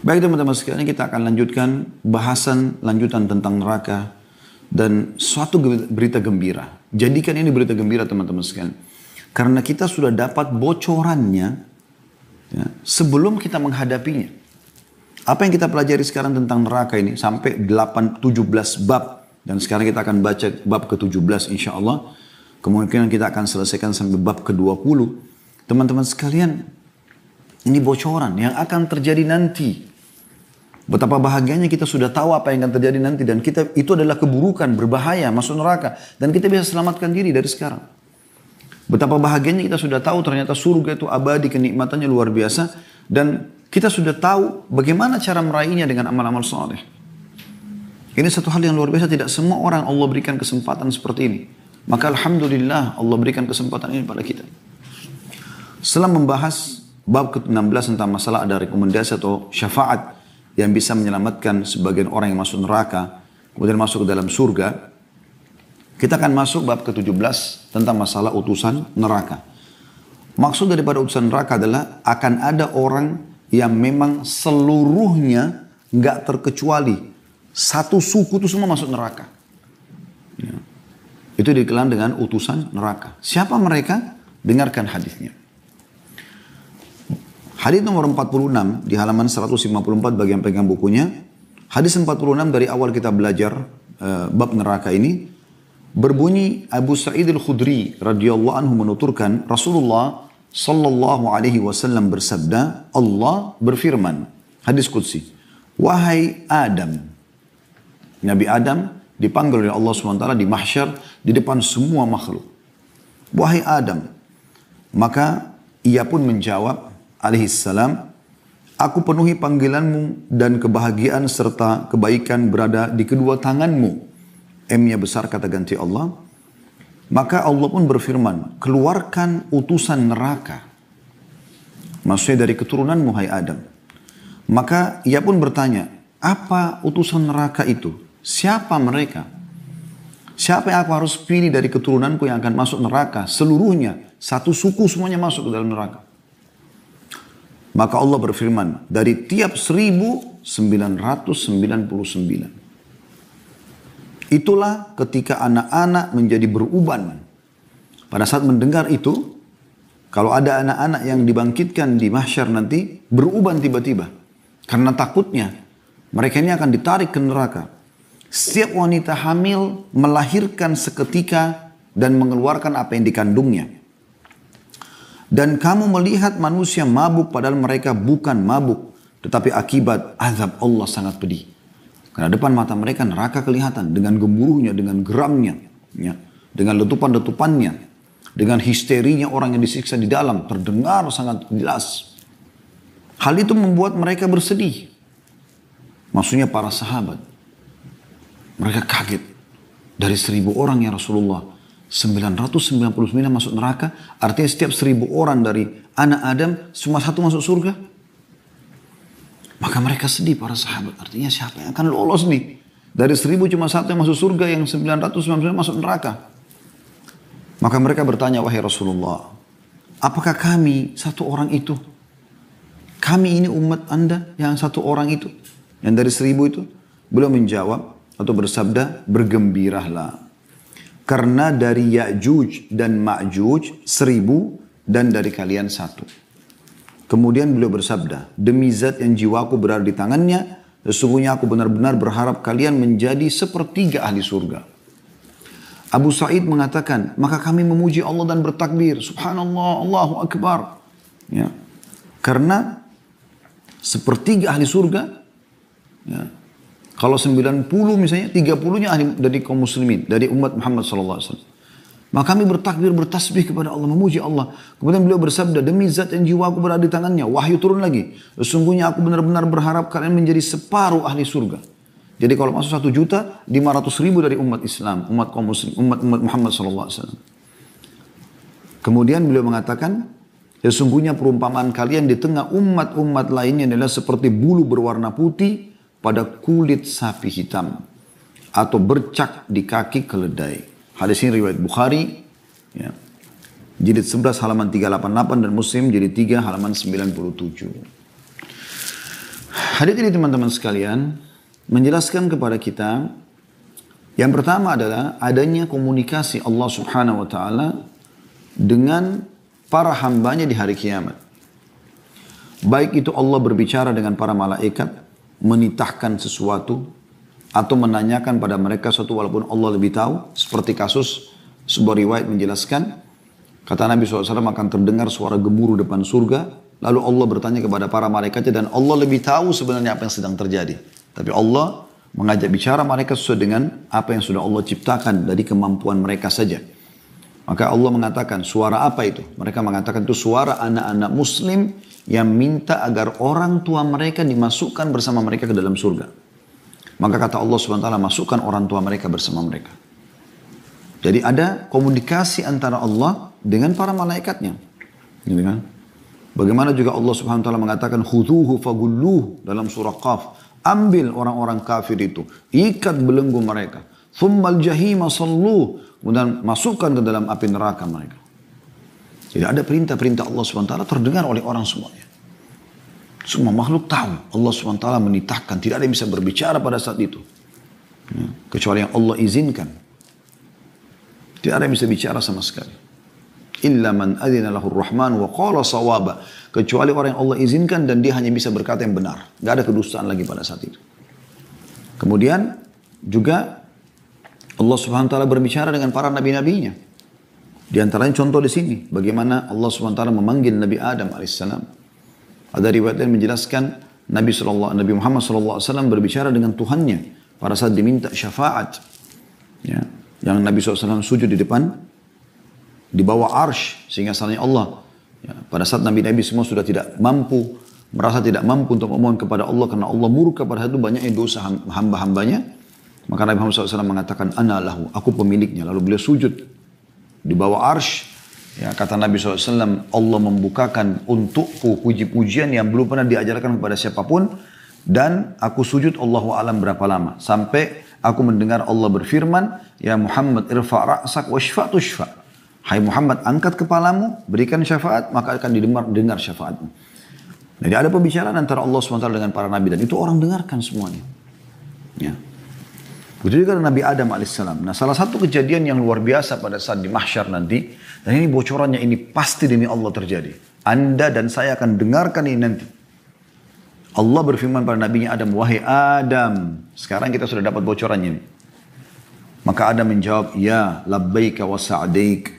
Baik teman-teman sekalian, kita akan lanjutkan bahasan lanjutan tentang neraka dan suatu berita gembira. Jadikan ini berita gembira teman-teman sekalian. Karena kita sudah dapat bocorannya ya, sebelum kita menghadapinya. Apa yang kita pelajari sekarang tentang neraka ini sampai 17 bab. Dan sekarang kita akan baca bab ke-17 insya Allah. Kemungkinan kita akan selesaikan sampai bab ke-20. Teman-teman sekalian, ini bocoran yang akan terjadi nanti. Betapa bahagianya kita sudah tahu apa yang akan terjadi nanti. Dan kita itu adalah keburukan, berbahaya, masuk neraka. Dan kita bisa selamatkan diri dari sekarang. Betapa bahagianya kita sudah tahu ternyata surga itu abadi, kenikmatannya luar biasa. Dan kita sudah tahu bagaimana cara meraihnya dengan amal-amal saleh. Ini satu hal yang luar biasa. Tidak semua orang Allah berikan kesempatan seperti ini. Maka alhamdulillah Allah berikan kesempatan ini pada kita. Setelah membahas bab ke-16 tentang masalah ada rekomendasi atau syafaat yang bisa menyelamatkan sebagian orang yang masuk neraka, kemudian masuk ke dalam surga, kita akan masuk bab ke-17 tentang masalah utusan neraka. Maksud daripada utusan neraka adalah akan ada orang yang memang seluruhnya nggak terkecuali satu suku itu semua masuk neraka. Ya. Itu dikenal dengan utusan neraka. Siapa mereka? Dengarkan hadisnya. Hadis nomor 46 di halaman 154 bagi yang pegang bukunya. Hadis 46 dari awal kita belajar bab neraka ini berbunyi Abu Sa'id Al-Khudri radhiyallahu anhu menuturkan Rasulullah sallallahu alaihi wasallam bersabda, Allah berfirman, hadis qudsi, wahai Adam. Nabi Adam dipanggil oleh Allah SWT di mahsyar di depan semua makhluk. Wahai Adam. Maka ia pun menjawab alaihissalam, aku penuhi panggilanmu dan kebahagiaan serta kebaikan berada di kedua tanganmu. M-nya besar kata ganti Allah. Maka Allah pun berfirman, keluarkan utusan neraka. Maksudnya dari keturunanmu hai Adam. Maka ia pun bertanya, apa utusan neraka itu? Siapa mereka? Siapa yang aku harus pilih dari keturunanku yang akan masuk neraka? Seluruhnya, satu suku semuanya masuk ke dalam neraka. Maka Allah berfirman, dari tiap 1999. Itulah ketika anak-anak menjadi beruban. Pada saat mendengar itu, kalau ada anak-anak yang dibangkitkan di mahsyar nanti, beruban tiba-tiba. Karena takutnya, mereka ini akan ditarik ke neraka. Setiap wanita hamil melahirkan seketika dan mengeluarkan apa yang dikandungnya. Dan kamu melihat manusia mabuk padahal mereka bukan mabuk. Tetapi akibat azab Allah sangat pedih. Karena depan mata mereka neraka kelihatan dengan gemuruhnya, dengan geramnya. Ya, dengan letupan-letupannya. Dengan histerinya orang yang disiksa di dalam. Terdengar sangat jelas. Hal itu membuat mereka bersedih. Maksudnya para sahabat. Mereka kaget. Dari 1000 orang ya Rasulullah. 999 masuk neraka. Artinya setiap 1000 orang dari anak Adam. Cuma satu masuk surga. Maka mereka sedih para sahabat. Artinya siapa yang akan lolos nih. Dari 1000 cuma satu yang masuk surga. Yang 999 masuk neraka. Maka mereka bertanya, wahai Rasulullah. Apakah kami satu orang itu? Kami ini umat anda yang satu orang itu. Yang dari 1000 itu. Beliau menjawab. Atau bersabda, bergembiralah. Karena dari Ya'juj dan Ma'juj 1000 dan dari kalian 1. Kemudian beliau bersabda, demi zat yang jiwaku berada di tangannya, sesungguhnya aku benar-benar berharap kalian menjadi sepertiga ahli surga. Abu Sa'id mengatakan, maka kami memuji Allah dan bertakbir, subhanallah, Allahu Akbar. Ya. Karena sepertiga ahli surga, ya, kalau 90 misalnya, 30-nya ahli dari kaum muslimin, dari umat Muhammad SAW. Maka kami bertakbir, bertasbih kepada Allah, memuji Allah. Kemudian beliau bersabda, demi zat yang jiwaku berada di tangannya. Wahyu turun lagi. Sesungguhnya aku benar-benar berharap kalian menjadi separuh ahli surga. Jadi kalau masuk 1.500.000 dari umat Islam, umat kaum muslim, umat Muhammad SAW. Kemudian beliau mengatakan, sesungguhnya perumpamaan kalian di tengah umat-umat lainnya adalah seperti bulu berwarna putih pada kulit sapi hitam atau bercak di kaki keledai. Hadis ini riwayat Bukhari, ya, jilid 11 halaman 388 dan Muslim jilid 3 halaman 97. Hadits ini teman-teman sekalian menjelaskan kepada kita yang pertama adalah adanya komunikasi Allah Subhanahu wa taala dengan para hambanya di hari kiamat. Baik itu Allah berbicara dengan para malaikat, menitahkan sesuatu atau menanyakan pada mereka sesuatu walaupun Allah lebih tahu, seperti kasus sebuah riwayat menjelaskan kata Nabi SAW akan terdengar suara gemuruh depan surga, lalu Allah bertanya kepada para malaikatnya dan Allah lebih tahu sebenarnya apa yang sedang terjadi. Tapi Allah mengajak bicara mereka sesuai dengan apa yang sudah Allah ciptakan dari kemampuan mereka saja. Maka Allah mengatakan, suara apa itu? Mereka mengatakan itu suara anak-anak muslim yang minta agar orang tua mereka dimasukkan bersama mereka ke dalam surga. Maka kata Allah SWT, masukkan orang tua mereka bersama mereka. Jadi ada komunikasi antara Allah dengan para malaikatnya. Gitu kan? Bagaimana juga Allah Subhanahu wa taala mengatakan khudhuhu fagulluh dalam surah Qaf. Ambil orang-orang kafir itu, ikat belenggu mereka. Tsummal jahima salluh, kemudian masukkan ke dalam api neraka mereka. Jadi ada perintah-perintah Allah Subhanahu wa taala terdengar oleh orang semuanya. Semua makhluk tahu Allah Subhanahu wa taala menitahkan, tidak ada yang bisa berbicara pada saat itu. Kecuali yang Allah izinkan. Tidak ada yang bisa bicara sama sekali. Illa man adina lahur rahman wa qala sawaba. Kecuali orang yang Allah izinkan dan dia hanya bisa berkata yang benar. Tidak ada kedustaan lagi pada saat itu. Kemudian juga Allah Subhanahu wa taala berbicara dengan para nabi-nabinya. Di antaranya contoh di sini bagaimana Allah Subhanahu wa taala memanggil Nabi Adam alaihissalam. Ada riwayat yang menjelaskan Nabi Muhammad SAW berbicara dengan Tuhannya pada saat diminta syafaat. Ya. Yang Nabi SAW sujud di depan, di bawah arsh, sehingga salahnya Allah. Ya. Pada saat Nabi-Nabi semua sudah tidak mampu, merasa tidak mampu untuk memohon kepada Allah, karena Allah murka pada saat itu banyaknya dosa hamba-hambanya. Maka Nabi Muhammad SAW mengatakan, ana lahu, aku pemiliknya. Lalu beliau sujud di bawah arsh. Ya, kata Nabi SAW, Allah membukakan untukku puji-pujian yang belum pernah diajarkan kepada siapapun. Dan aku sujud Allahu alam berapa lama. Sampai aku mendengar Allah berfirman, ya Muhammad irfa' ra'sak wa syfa' tushfa'. Hai Muhammad, angkat kepalamu, berikan syafaat, maka akan didengar syafaatmu. Jadi ada pembicaraan antara Allah SWT dengan para nabi. Dan itu orang dengarkan semuanya. Ya. Begitu juga Nabi Adam alaihissalam. Nah, salah satu kejadian yang luar biasa pada saat di mahsyar nanti, dan ini bocorannya ini pasti demi Allah terjadi. Anda dan saya akan dengarkan ini nanti. Allah berfirman pada nabinya Adam, wahai Adam, sekarang kita sudah dapat bocorannya ini. Maka Adam menjawab, ya labbaika wa sa'daik.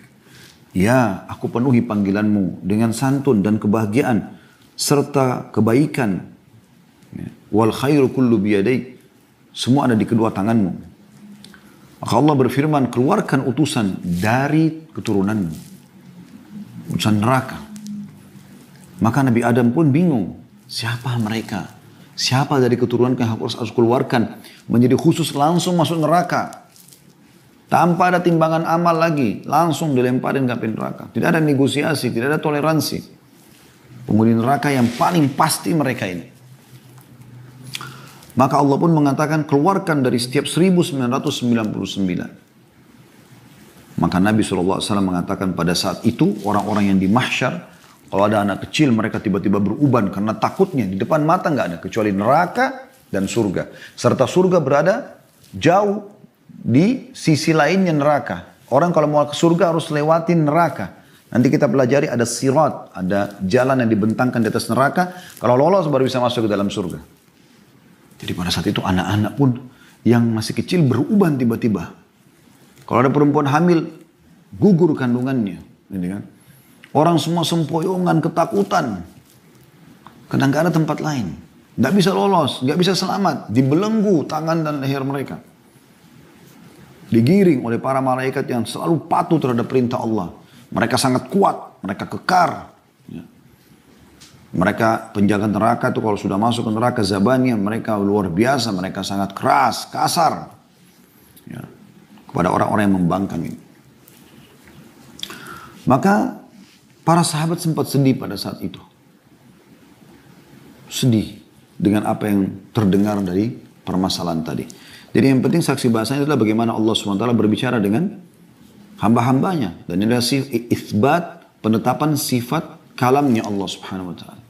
Ya, aku penuhi panggilanmu dengan santun dan kebahagiaan serta kebaikan. Wal khairu kullu biyadaik. Semua ada di kedua tanganmu. Maka Allah berfirman, keluarkan utusan dari keturunanmu. Utusan neraka. Maka Nabi Adam pun bingung. Siapa mereka? Siapa dari keturunan yang harus keluarkan? Menjadi khusus langsung masuk neraka. Tanpa ada timbangan amal lagi. Langsung dilemparin ke api neraka. Tidak ada negosiasi, tidak ada toleransi. Penghuni neraka yang paling pasti mereka ini. Maka Allah pun mengatakan keluarkan dari setiap 1999. Maka Nabi SAW mengatakan pada saat itu orang-orang yang di mahsyar, kalau ada anak kecil mereka tiba-tiba beruban karena takutnya di depan mata nggak ada kecuali neraka dan surga. Serta surga berada jauh di sisi lainnya neraka. Orang kalau mau ke surga harus lewatin neraka. Nanti kita pelajari ada sirat, ada jalan yang dibentangkan di atas neraka. Kalau lolos baru bisa masuk ke dalam surga. Jadi pada saat itu anak-anak pun yang masih kecil beruban tiba-tiba. Kalau ada perempuan hamil, gugur kandungannya. Gitu kan? Orang semua sempoyongan, ketakutan. Karena nggak ada tempat lain. Nggak bisa lolos, nggak bisa selamat. Dibelenggu tangan dan leher mereka. Digiring oleh para malaikat yang selalu patuh terhadap perintah Allah. Mereka sangat kuat, mereka kekar. Mereka penjaga neraka itu kalau sudah masuk ke neraka zabannya mereka luar biasa, mereka sangat keras, kasar ya, kepada orang-orang yang membangkang ini. Maka para sahabat sempat sedih pada saat itu. Sedih dengan apa yang terdengar dari permasalahan tadi. Jadi yang penting saksi bahasanya adalah bagaimana Allah SWT berbicara dengan hamba-hambanya. Dan ini adalah isbat penetapan sifat kalamnya Allah Subhanahu wa taala.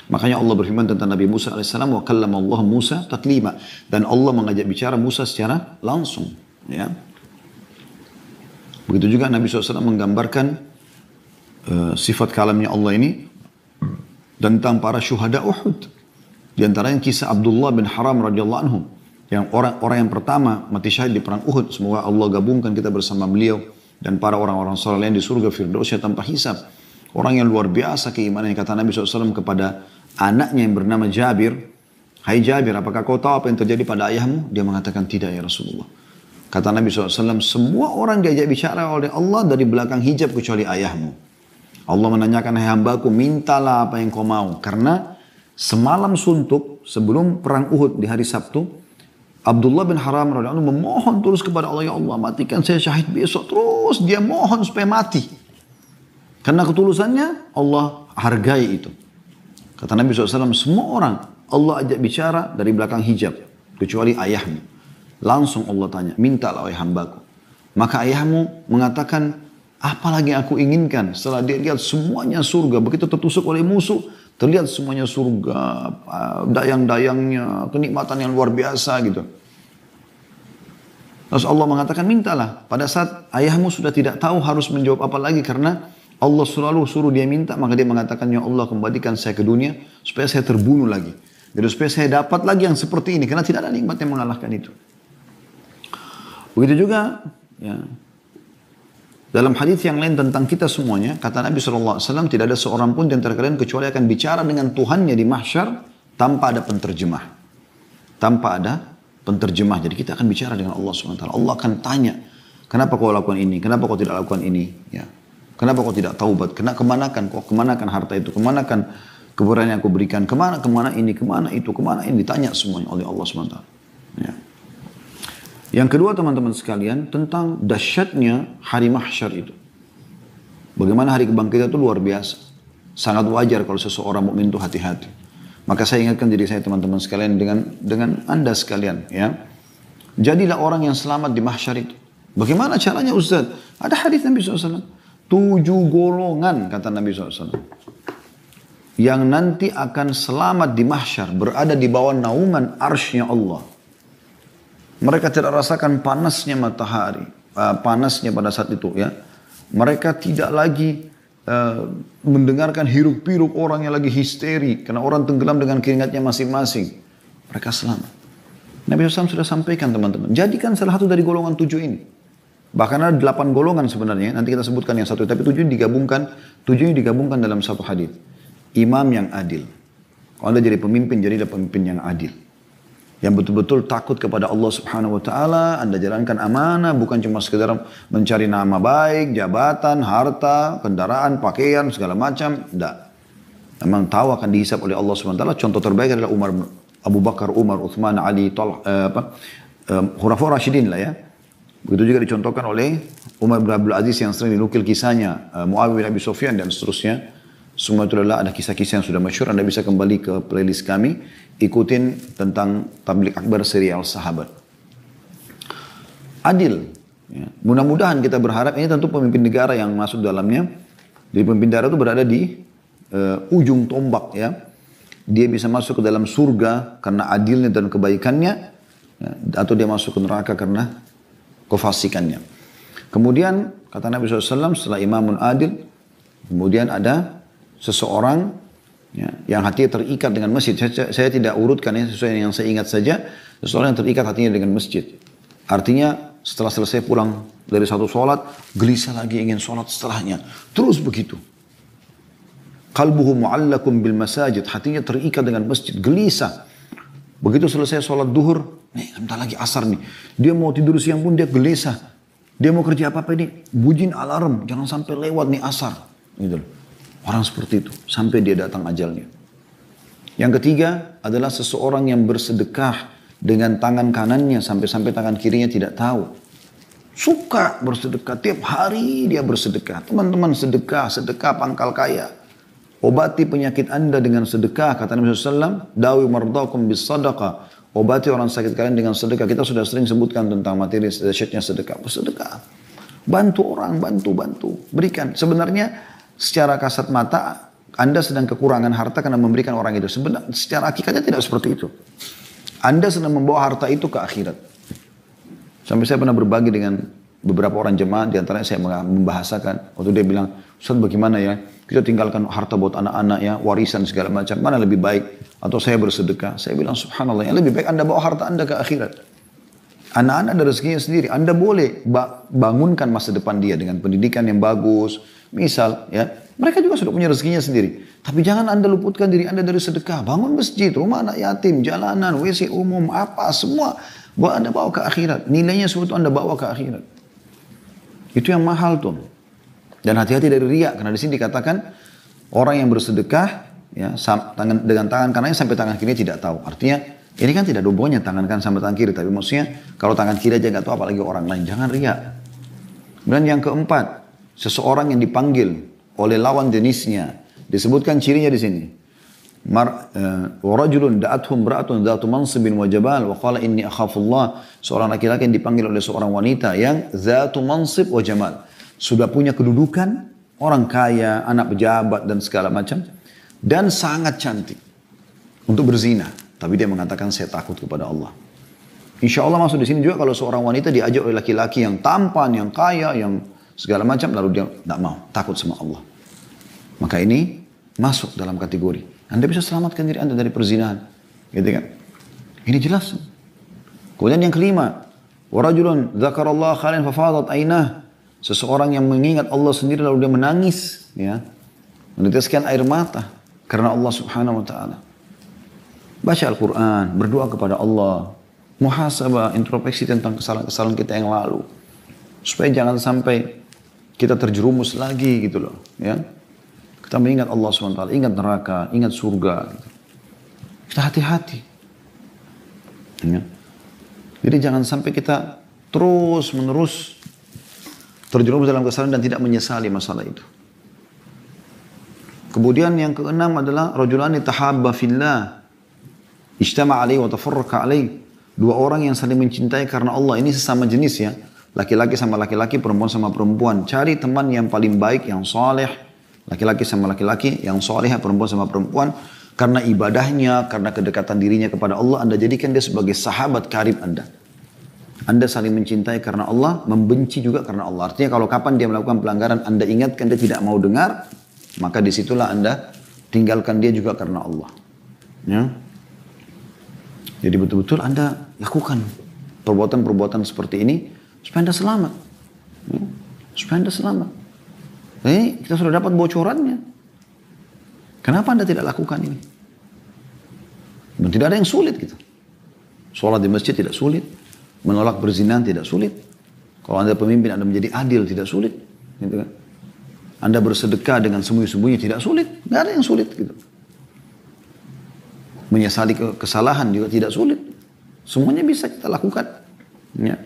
Makanya Allah berfirman tentang Nabi Musa alaihissalam, wa kallama Allah Musa taklima, dan Allah mengajak bicara Musa secara langsung. Ya. Begitu juga Nabi SAW menggambarkan sifat kalamnya Allah ini tentang para syuhada Uhud. Di antaranya kisah Abdullah bin Haram radhiyallahu anhu, yang orang yang pertama mati syahid di perang Uhud. Semoga Allah gabungkan kita bersama beliau dan para orang-orang saleh lain di surga firdausnya tanpa hisab. Orang yang luar biasa keimanannya. Kata Nabi SAW kepada anaknya yang bernama Jabir, hai Jabir, apakah kau tahu apa yang terjadi pada ayahmu? Dia mengatakan, tidak ya Rasulullah. Kata Nabi SAW, semua orang diajak bicara oleh Allah dari belakang hijab kecuali ayahmu. Allah menanyakan, hai hambaku, mintalah apa yang kau mau. Karena semalam suntuk sebelum perang Uhud di hari Sabtu, Abdullah bin Haram radhiyallahu anhu memohon terus kepada Allah, ya Allah matikan saya syahid besok. Terus dia mohon supaya mati. Karena ketulusannya Allah hargai itu. Kata Nabi SAW, semua orang Allah ajak bicara dari belakang hijab kecuali ayahmu. Langsung Allah tanya, mintalah wahai hambaku. Maka ayahmu mengatakan, apa lagi yang aku inginkan? Setelah dia lihat semuanya surga, begitu tertusuk oleh musuh, terlihat semuanya surga, dayang-dayangnya, kenikmatan yang luar biasa gitu. Terus Allah mengatakan, mintalah. Pada saat ayahmu sudah tidak tahu harus menjawab apa lagi, karena Allah selalu suruh dia minta, maka dia mengatakan, ya Allah kembalikan saya ke dunia, supaya saya terbunuh lagi. Jadi supaya saya dapat lagi yang seperti ini, karena tidak ada nikmat yang mengalahkan itu. Begitu juga ya, dalam hadis yang lain tentang kita semuanya, kata Nabi SAW, tidak ada seorang pun di antara kalian kecuali akan bicara dengan Tuhannya di mahsyar tanpa ada penterjemah. Tanpa ada penterjemah. Jadi kita akan bicara dengan Allah SWT. Allah akan tanya, kenapa kau lakukan ini? Kenapa kau tidak lakukan ini? Ya. Kenapa kau tidak taubat? Kemanakan kau? Kemanakan harta itu? Kemanakan keberanian yang aku berikan? Kemana ini? Kemana itu? Kemana ini? Ditanya semuanya oleh Allah SWT. Ya. Yang kedua teman-teman sekalian, tentang dahsyatnya hari mahsyar itu. Bagaimana hari kebangkitan itu luar biasa. Sangat wajar kalau seseorang mukmin itu hati-hati. Maka saya ingatkan diri saya teman-teman sekalian dengan Anda sekalian. Ya. Jadilah orang yang selamat di mahsyar itu. Bagaimana caranya Ustaz? Ada hadis Nabi SAW. 7 golongan kata Nabi SAW. Yang nanti akan selamat di mahsyar. Berada di bawah naungan arsy-Nya Allah. Mereka tidak rasakan panasnya matahari, panasnya pada saat itu ya. Mereka tidak lagi mendengarkan hiruk-pikuk orang yang lagi histeri karena orang tenggelam dengan keringatnya masing-masing. Mereka selamat. Nabi SAW sudah sampaikan teman-teman, jadikan salah satu dari golongan 7 ini. Bahkan ada 8 golongan sebenarnya, nanti kita sebutkan yang satu, tapi 7 ini digabungkan dalam satu hadis. Imam yang adil. Kalau Anda jadi pemimpin, jadilah pemimpin yang adil. Yang betul-betul takut kepada Allah Subhanahu wa taala, Anda jalankan amanah, bukan cuma sekedar mencari nama baik, jabatan, harta, kendaraan, pakaian, segala macam, tidak. Memang tahu akan dihisab oleh Allah Subhanahu wa taala. Contoh terbaik adalah Abu Bakar, Umar, Uthman, Ali, Khulafaur Rasyidin lah ya. Begitu juga dicontohkan oleh Umar bin Abdul Aziz yang sering dinukil kisahnya, Muawiyah bin Abi Sufyan dan seterusnya. Semua itu adalah ada kisah-kisah yang sudah masyhur. Anda bisa kembali ke playlist kami, ikutin tentang tablik akbar serial sahabat. Adil. Ya. Mudah-mudahan kita berharap, ini tentu pemimpin negara yang masuk dalamnya. Jadi pemimpin negara itu berada di ujung tombak ya. Dia bisa masuk ke dalam surga karena adilnya dan kebaikannya, ya, atau dia masuk ke neraka karena kefasikannya. Kemudian kata Nabi SAW, setelah imamun adil, kemudian ada seseorang ya, yang hatinya terikat dengan masjid. Saya tidak urutkan ya, sesuai yang saya ingat saja. Seseorang yang terikat hatinya dengan masjid. Artinya setelah selesai pulang dari satu sholat, gelisah lagi ingin sholat setelahnya. Terus begitu. Qalbuhu mu'allakum bil masajid. Hatinya terikat dengan masjid, gelisah. Begitu selesai sholat duhur, nih sebentar lagi asar nih. Dia mau tidur siang pun dia gelisah. Dia mau kerja apa-apa ini, bunyiin alarm. Jangan sampai lewat nih asar. Gitu loh. Orang seperti itu, sampai dia datang ajalnya. Yang ketiga adalah seseorang yang bersedekah dengan tangan kanannya sampai-sampai tangan kirinya tidak tahu. Suka bersedekah, tiap hari dia bersedekah. Teman-teman sedekah pangkal kaya. Obati penyakit Anda dengan sedekah, kata Nabi SAW. Dawi mardakum bis sadaqah. Obati orang sakit kalian dengan sedekah. Kita sudah sering sebutkan tentang materi dahsyatnya sedekah. Bersedekah. Bantu orang, bantu. Berikan. Sebenarnya secara kasat mata, Anda sedang kekurangan harta karena memberikan orang itu. Sebenarnya secara hakikatnya tidak seperti itu. Anda sedang membawa harta itu ke akhirat. Sampai saya pernah berbagi dengan beberapa orang jemaah, di antaranya saya membahasakan. Waktu dia bilang, Ustaz bagaimana ya, kita tinggalkan harta buat anak-anak ya, warisan segala macam, mana lebih baik? Atau saya bersedekah. Saya bilang subhanallah, yang lebih baik Anda bawa harta Anda ke akhirat. Anak-anak ada rezekinya sendiri. Anda boleh bangunkan masa depan dia dengan pendidikan yang bagus. Misal ya, mereka juga sudah punya rezekinya sendiri. Tapi jangan Anda luputkan diri Anda dari sedekah. Bangun masjid, rumah anak yatim, jalanan, WC umum, apa, semua. Anda bawa ke akhirat. Nilainya sesuatu Anda bawa ke akhirat. Itu yang mahal tuh. Dan hati-hati dari riya. Karena di sini dikatakan orang yang bersedekah ya, dengan tangan kanannya sampai tangan kirinya tidak tahu. Artinya ini kan tidak ada hubungannya tangan kanan sampai tangan kiri. Tapi maksudnya kalau tangan kiri aja nggak tahu apalagi orang lain. Jangan riya. Dan yang keempat, seseorang yang dipanggil oleh lawan jenisnya. Disebutkan cirinya di sini. Warajulun da'athum ra'atun dhatu mansibin wa jabal wa qala inni akhafullah. Seorang laki-laki yang dipanggil oleh seorang wanita yang dhatu mansib wa jamal. Sudah punya kedudukan, orang kaya, anak pejabat dan segala macam. Dan sangat cantik untuk berzina. Tapi dia mengatakan saya takut kepada Allah. Insya Allah masuk di sini juga kalau seorang wanita diajak oleh laki-laki yang tampan, yang kaya, yang segala macam. Lalu dia tidak mau, takut sama Allah. Maka ini masuk dalam kategori. Anda bisa selamatkan diri Anda dari perzinahan. Gitu kan? Ini jelas. Kemudian yang kelima. Warajulun dzakarallah khalian fafadat ainah. Seseorang yang mengingat Allah sendiri lalu dia menangis. Ya. Meneteskan air mata. Karena Allah subhanahu wa ta'ala. Baca Al-Quran. Berdoa kepada Allah. Muhasabah, introspeksi tentang kesalahan-kesalahan kita yang lalu. Supaya jangan sampai kita terjerumus lagi gitu loh. Ya. Kita mengingat Allah SWT, ingat neraka, ingat surga. Gitu. Kita hati-hati. Ya. Jadi jangan sampai kita terus-menerus terjerumus dalam kesalahan dan tidak menyesali masalah itu. Kemudian yang keenam adalah rajulani tahabba fillah. Ijtama' alaihi wa tafarraqa alaihi. Dua orang yang saling mencintai karena Allah. Ini sesama jenis ya. Laki-laki sama laki-laki, perempuan sama perempuan. Cari teman yang paling baik, yang soleh. Laki-laki sama laki-laki, yang soleh, perempuan sama perempuan. Karena ibadahnya, karena kedekatan dirinya kepada Allah, Anda jadikan dia sebagai sahabat karib Anda. Anda saling mencintai karena Allah, membenci juga karena Allah. Artinya kalau kapan dia melakukan pelanggaran, Anda ingatkan dia tidak mau dengar, maka disitulah Anda tinggalkan dia juga karena Allah. Ya. Jadi betul-betul Anda lakukan perbuatan-perbuatan seperti ini supaya Anda selamat. Ya. Supaya Anda selamat. Ini kita sudah dapat bocorannya. Kenapa Anda tidak lakukan ini? Dan tidak ada yang sulit gitu. Sholat di masjid tidak sulit. Menolak berzinahan tidak sulit. Kalau Anda pemimpin, Anda menjadi adil tidak sulit. Gitu kan? Anda bersedekah dengan sembunyi-sembunyi tidak sulit. Tidak ada yang sulit gitu. Menyesali kesalahan juga tidak sulit. Semuanya bisa kita lakukan. Ya.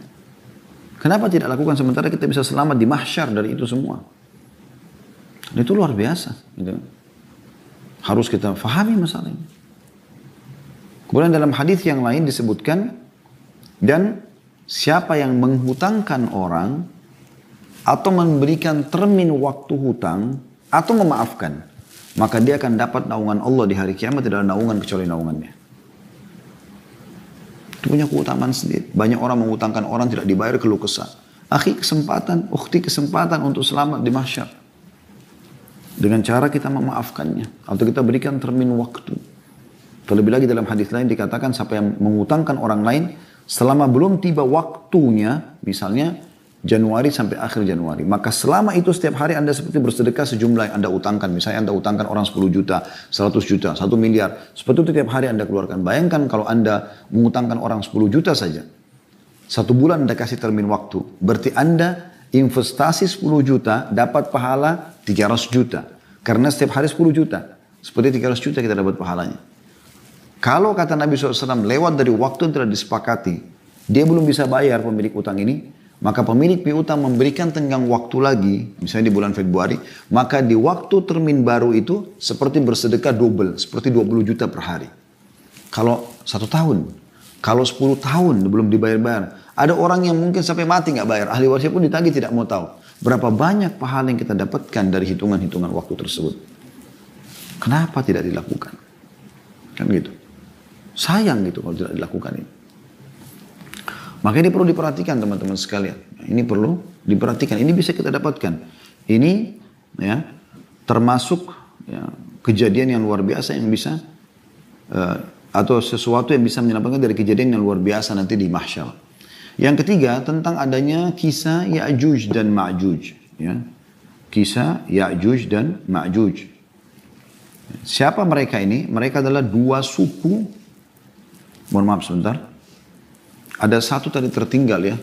Kenapa tidak lakukan sementara kita bisa selamat di mahsyar dari itu semua? Dan itu luar biasa. Gitu. Harus kita fahami masalah ini. Kemudian dalam hadis yang lain disebutkan, dan siapa yang menghutangkan orang atau memberikan termin waktu hutang atau memaafkan, maka dia akan dapat naungan Allah di hari kiamat. Tidak ada naungan kecuali naungannya. Itu punya keutamaan sendiri. Banyak orang menghutangkan orang tidak dibayar, keluh kesah. Akhi kesempatan, ukhti kesempatan untuk selamat di mahsyar. Dengan cara kita memaafkannya. Atau kita berikan termin waktu. Terlebih lagi dalam hadis lain dikatakan siapa yang mengutangkan orang lain selama belum tiba waktunya, misalnya Januari sampai akhir Januari. Maka selama itu setiap hari Anda seperti bersedekah sejumlah yang Anda utangkan. Misalnya Anda utangkan orang 10 juta, 100 juta, 1 miliar. Seperti itu tiap hari Anda keluarkan. Bayangkan kalau Anda mengutangkan orang 10 juta saja. 1 bulan Anda kasih termin waktu. Berarti Anda investasi 10 juta dapat pahala 300 juta. Karena setiap hari 10 juta. Seperti 300 juta kita dapat pahalanya. Kalau kata Nabi SAW lewat dari waktu yang telah disepakati, dia belum bisa bayar pemilik utang ini, maka pemilik piutang memberikan tenggang waktu lagi, misalnya di bulan Februari, maka di waktu termin baru itu seperti bersedekah double, seperti 20 juta per hari. Kalau 1 tahun, kalau 10 tahun belum dibayar-bayar, ada orang yang mungkin sampai mati nggak bayar, ahli warisnya pun ditagih tidak mau tahu. Berapa banyak pahala yang kita dapatkan dari hitungan-hitungan waktu tersebut. Kenapa tidak dilakukan? Kan gitu. Sayang gitu kalau tidak dilakukan ini. Makanya ini perlu diperhatikan teman-teman sekalian. Ini perlu diperhatikan. Ini bisa kita dapatkan. Ini ya termasuk ya, kejadian yang luar biasa yang bisa atau sesuatu yang bisa menyelamatkan dari kejadian yang luar biasa nanti di mahsyar. Yang ketiga tentang adanya kisah Ya'juj dan Ma'juj. Ya. Kisah Ya'juj dan Ma'juj. Siapa mereka ini? Mereka adalah dua suku. Mohon maaf sebentar. Ada satu tadi tertinggal ya,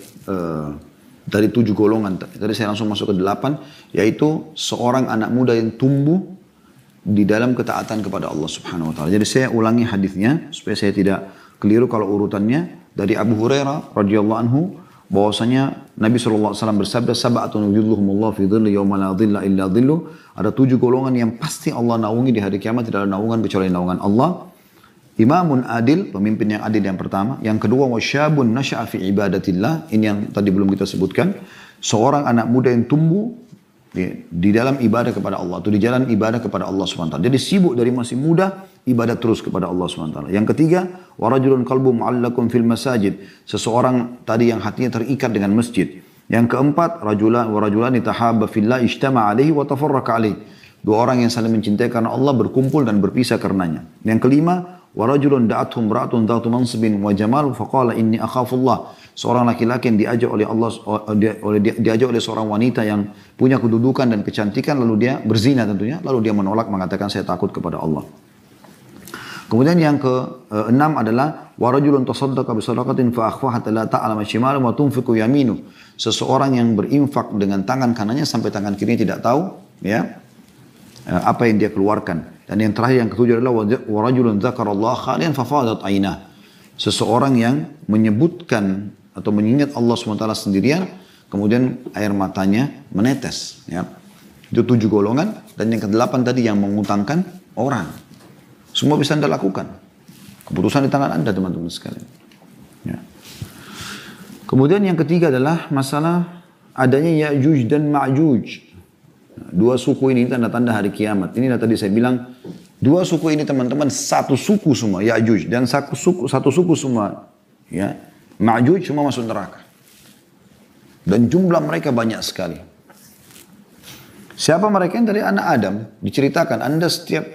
dari 7 golongan. Tadi saya langsung masuk ke 8, yaitu seorang anak muda yang tumbuh di dalam ketaatan kepada Allah Subhanahu Wa Taala. Jadi saya ulangi hadisnya supaya saya tidak keliru kalau urutannya. Dari Abu Hurairah radhiyallahu anhu bahwasanya Nabi SAW bersabda, sab'atun yudhilluhumullah fi dhilli yawma la dhilla illa dhillu. Ada 7 golongan yang pasti Allah naungi di hari kiamat, tidak ada naungan kecuali naungan Allah. Imamun adil, pemimpin yang adil yang pertama. Yang kedua, wasyabun nasya'a fi ibadatillah. Ini yang tadi belum kita sebutkan. Seorang anak muda yang tumbuh di dalam ibadah kepada Allah. Atau di jalan ibadah kepada Allah SWT. Jadi sibuk dari masih muda, ibadah terus kepada Allah SWT. Yang ketiga, warajulun qalbu mu'allakum fil masajid. Seseorang tadi yang hatinya terikat dengan masjid. Yang keempat, warajulani tahabba fillah ijtama alaihi wa tafarraka alaihi. 2 orang yang saling mencintai karena Allah berkumpul dan berpisah karenanya. Yang kelima, warajulun da'athum ra'atun dhatu mansibin wa jamal faqala inni akhafullah. Seorang laki-laki yang diajak oleh Allah, diajak oleh seorang wanita yang punya kedudukan dan kecantikan, lalu dia berzina tentunya, lalu dia menolak mengatakan saya takut kepada Allah. Kemudian yang ke-6 adalah warajulun tasaddaqa bi shadaqatin fa akhfaha la ta'lamu shimalu wa tunfiqu yaminu. Seseorang yang berinfak dengan tangan kanannya sampai tangan kirinya tidak tahu ya apa yang dia keluarkan. Dan yang terakhir yang ketujuh adalah warajulun dzakarallaha khalian fafadat ainah. Seseorang yang menyebutkan atau mengingat Allah SWT sendirian, kemudian air matanya menetes. Ya. Itu 7 golongan. Dan yang ke-8 tadi yang mengutangkan orang. Semua bisa Anda lakukan. Keputusan di tangan Anda teman-teman sekalian. Ya. Kemudian yang ketiga adalah masalah adanya Ya'juj dan Ma'juj. 2 suku ini tanda-tanda hari kiamat. Ini tadi saya bilang 2 suku ini teman-teman satu suku semua Ya'juj dan satu suku semua ya Ma'juj semua masuk neraka. Dan jumlah mereka banyak sekali. Siapa mereka? Yang dari anak Adam. Diceritakan Anda setiap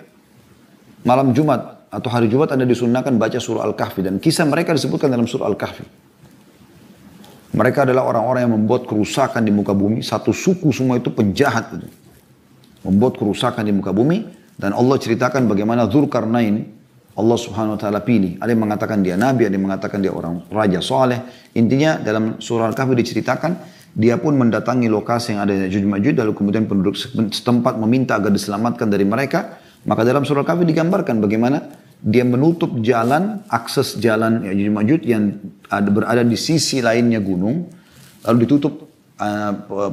malam Jumat atau hari Jumat Anda disunnahkan baca surah Al-Kahfi dan kisah mereka disebutkan dalam surah Al-Kahfi. Mereka adalah orang-orang yang membuat kerusakan di muka bumi. Satu suku semua itu penjahat. Itu. Membuat kerusakan di muka bumi. Dan Allah ceritakan bagaimana Dzulkarnain Allah Subhanahu Wa Taala pilih. Ada yang mengatakan dia nabi, ada yang mengatakan dia orang raja soleh. Intinya dalam surah Al-Kahfi diceritakan dia pun mendatangi lokasi yang ada Ya'juj Ma'juj. Lalu kemudian penduduk setempat meminta agar diselamatkan dari mereka. Maka dalam surah Al-Kahfi digambarkan bagaimana dia menutup jalan, akses jalan Ya'juj Ma'juj yang berada di sisi lainnya gunung. Lalu ditutup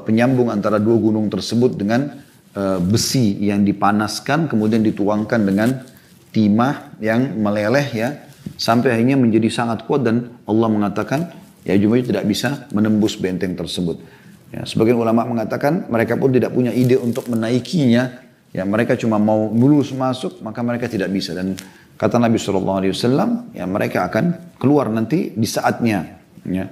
penyambung antara 2 gunung tersebut dengan besi yang dipanaskan. Kemudian dituangkan dengan timah yang meleleh ya. Sampai akhirnya menjadi sangat kuat dan Allah mengatakan Ya'juj Ma'juj tidak bisa menembus benteng tersebut. Ya, sebagian ulama mengatakan mereka pun tidak punya ide untuk menaikinya. Ya, mereka cuma mau mulus masuk, maka mereka tidak bisa. Dan kata Nabi SAW, ya mereka akan keluar nanti di saatnya. Ya.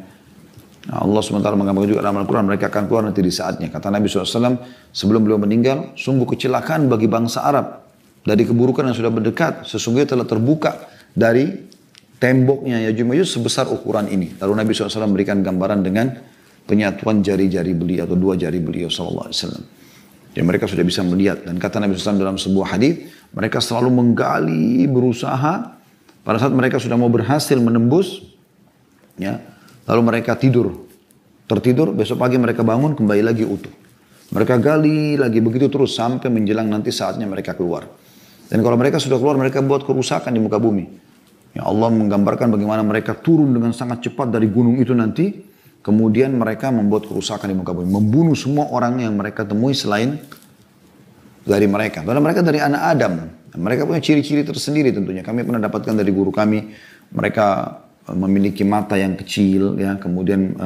Nah, Allah SWT menggambarkan juga dalam Al-Quran, mereka akan keluar nanti di saatnya. Kata Nabi SAW, sebelum beliau meninggal, sungguh kecelakaan bagi bangsa Arab. Dari keburukan yang sudah berdekat, sesungguhnya telah terbuka dari temboknya Ya'juj Ma'juj sebesar ukuran ini. Lalu Nabi SAW memberikan gambaran dengan penyatuan jari-jari beliau atau 2 jari beliau SAW. Ya, mereka sudah bisa melihat. Dan kata Nabi SAW dalam sebuah hadis, mereka selalu menggali, berusaha. Pada saat mereka sudah mau berhasil menembus, ya, lalu mereka tertidur, besok pagi mereka bangun, kembali lagi utuh. Mereka gali lagi, begitu terus sampai menjelang nanti saatnya mereka keluar. Dan kalau mereka sudah keluar, mereka buat kerusakan di muka bumi. Ya, Allah menggambarkan bagaimana mereka turun dengan sangat cepat dari gunung itu nanti. Kemudian mereka membuat kerusakan di muka bumi. Membunuh semua orang yang mereka temui selain dari mereka. Padahal mereka dari anak Adam. Mereka punya ciri-ciri tersendiri tentunya. Kami pernah dapatkan dari guru kami. Mereka memiliki mata yang kecil. Ya. Kemudian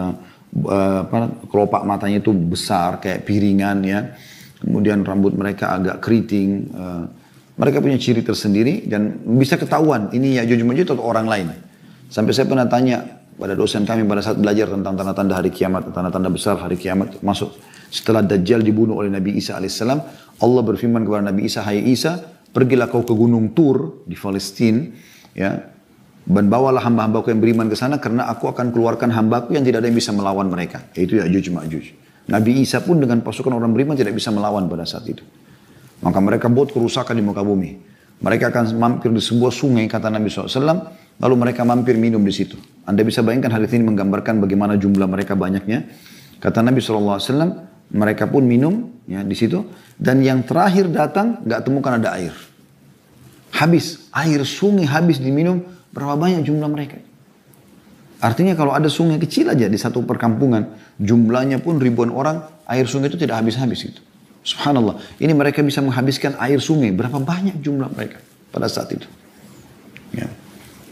kelopak matanya itu besar kayak piringan. Ya. Kemudian rambut mereka agak keriting. Mereka punya ciri tersendiri dan bisa ketahuan ini Ya'juj Ma'juj atau orang lain. Sampai saya pernah tanya pada dosen kami pada saat belajar tentang tanda-tanda hari kiamat, tanda-tanda besar hari kiamat, masuk setelah Dajjal dibunuh oleh Nabi Isa alaihissalam, Allah berfirman kepada Nabi Isa, hai Isa, pergilah kau ke Gunung Tur di Palestina, ya, dan bawalah hamba-hambaku yang beriman ke sana karena aku akan keluarkan hambaku yang tidak ada yang bisa melawan mereka, yaitu Ya'juj Ma'juj. Nabi Isa pun dengan pasukan orang beriman tidak bisa melawan pada saat itu. Maka mereka buat kerusakan di muka bumi. Mereka akan mampir di sebuah sungai, kata Nabi SAW, lalu mereka mampir minum di situ. Anda bisa bayangkan hadits ini menggambarkan bagaimana jumlah mereka banyaknya. Kata Nabi SAW, mereka pun minum ya, di situ. Dan yang terakhir datang, nggak temukan ada air. Habis, air sungai habis diminum, berapa banyak jumlah mereka. Artinya kalau ada sungai kecil aja di satu perkampungan, jumlahnya pun ribuan orang, air sungai itu tidak habis-habis gitu. Subhanallah, ini mereka bisa menghabiskan air sungai. Berapa banyak jumlah mereka pada saat itu. Ya.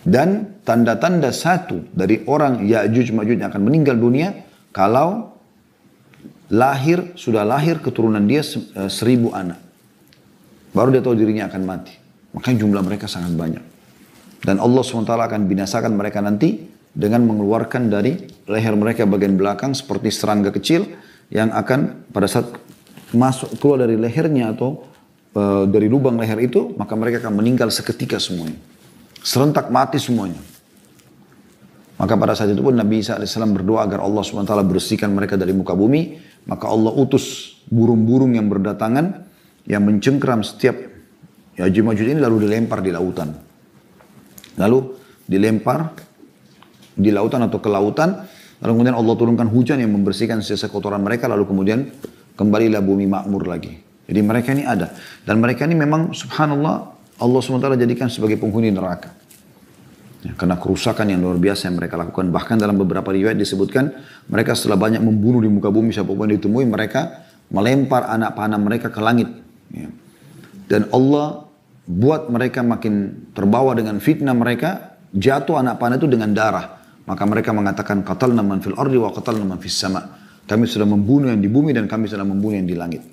Dan tanda-tanda satu dari orang Ya'juj Ma'juj yang akan meninggal dunia, kalau sudah lahir keturunan dia 1000 anak. Baru dia tahu dirinya akan mati. Makanya jumlah mereka sangat banyak. Dan Allah SWT akan binasakan mereka nanti dengan mengeluarkan dari leher mereka bagian belakang seperti serangga kecil yang akan pada saat masuk keluar dari lehernya atau dari lubang leher itu, maka mereka akan meninggal seketika semuanya. Serentak mati semuanya. Maka pada saat itu pun Nabi Isa AS berdoa agar Allah SWT bersihkan mereka dari muka bumi. Maka Allah utus burung-burung yang berdatangan yang mencengkeram setiap Ya'juj Ma'juj ini lalu dilempar di lautan. Lalu dilempar di lautan atau ke lautan. Lalu kemudian Allah turunkan hujan yang membersihkan sisa kotoran mereka. Lalu kemudian kembalilah bumi makmur lagi. Jadi mereka ini ada. Dan mereka ini memang subhanallah Allah SWT jadikan sebagai penghuni neraka. Ya, karena kerusakan yang luar biasa yang mereka lakukan. Bahkan dalam beberapa riwayat disebutkan mereka setelah banyak membunuh di muka bumi siapapun ditemui, mereka melempar anak panah mereka ke langit. Ya. Dan Allah buat mereka makin terbawa dengan fitnah mereka, jatuh anak panah itu dengan darah. Maka mereka mengatakan qatalna man fil ardi wa qatalna man fis sama'. Kami sudah membunuh yang di bumi dan kami sudah membunuh yang di langit.